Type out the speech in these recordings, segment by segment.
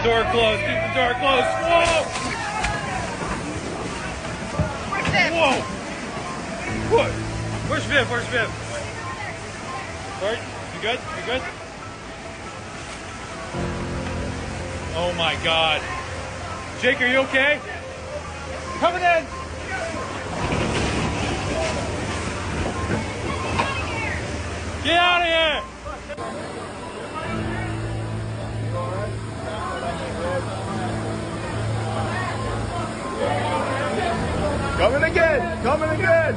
Door closed. Keep the door closed. Whoa! Whoa! What? Where's Viv? Where's Viv? Sorry? You good? You good? Oh my God. Jake, are you okay? Coming in! Get out of here! Coming again! Coming again!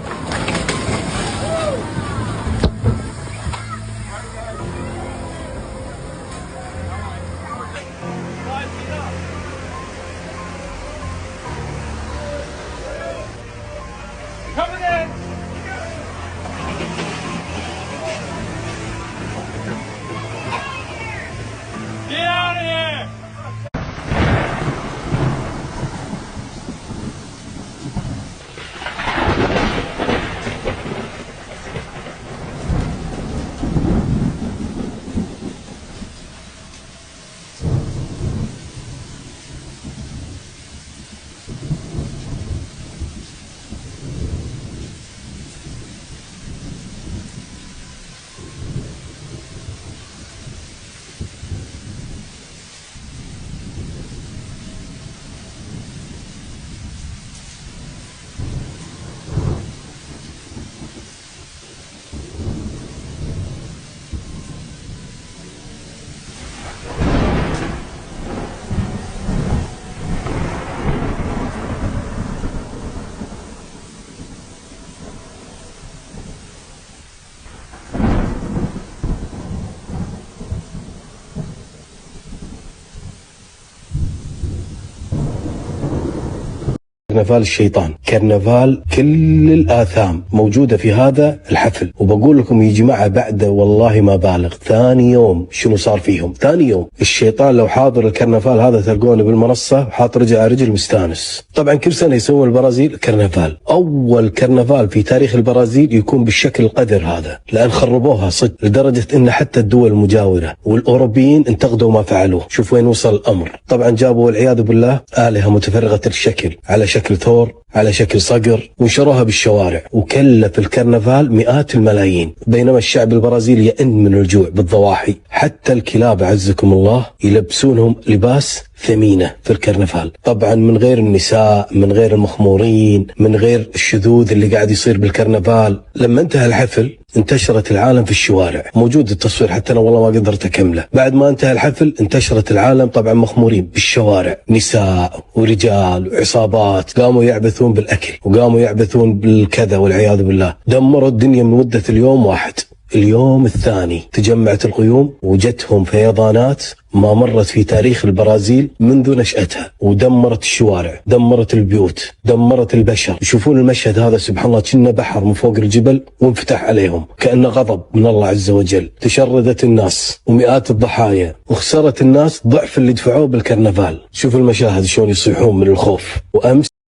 Coming in! Get out of here! كرنفال الشيطان، كرنفال كل الآثام موجودة في هذا الحفل. وبقول لكم يا جماعة بعد والله ما بالغ ثاني يوم شنو صار فيهم. ثاني يوم الشيطان لو حاضر الكرنفال هذا تلقونه بالمنصة حاط رجل على رجل مستانس. طبعا كل سنة يسوون البرازيل كرنفال، أول كرنفال في تاريخ البرازيل يكون بالشكل القذر هذا، لأن خربوها صدق لدرجة أن حتى الدول المجاورة والأوروبيين انتقدوا ما فعلوه. شوف وين وصل الأمر. طبعا جابوا والعياذ بالله آلهة متفرغة الشكل على شكل ثور، على شكل صقر، ونشروها بالشوارع، وكلف الكرنفال مئات الملايين، بينما الشعب البرازيلي يئن من الجوع بالضواحي. حتى الكلاب عزكم الله يلبسونهم لباس ثمينة في الكرنفال، طبعا من غير النساء، من غير المخمورين، من غير الشذوذ اللي قاعد يصير بالكرنفال. لما انتهى الحفل انتشرت العالم في الشوارع، موجود التصوير حتى انا والله ما قدرت اكمله. بعد ما انتهى الحفل انتشرت العالم طبعا مخمورين بالشوارع، نساء ورجال وعصابات قاموا يعبثون بالاكل وقاموا يعبثون بالكذا والعياذ بالله. دمروا الدنيا من مدة اليوم واحد. اليوم الثاني تجمعت الغيوم وجتهم فيضانات ما مرت في تاريخ البرازيل منذ نشأتها، ودمرت الشوارع، دمرت البيوت، دمرت البشر. يشوفون المشهد هذا سبحان الله كأنه بحر من فوق الجبل وانفتح عليهم، كأنه غضب من الله عز وجل. تشردت الناس ومئات الضحايا، وخسرت الناس ضعف اللي دفعوه بالكرنفال. شوف المشاهد شلون يصيحون من الخوف. وأمس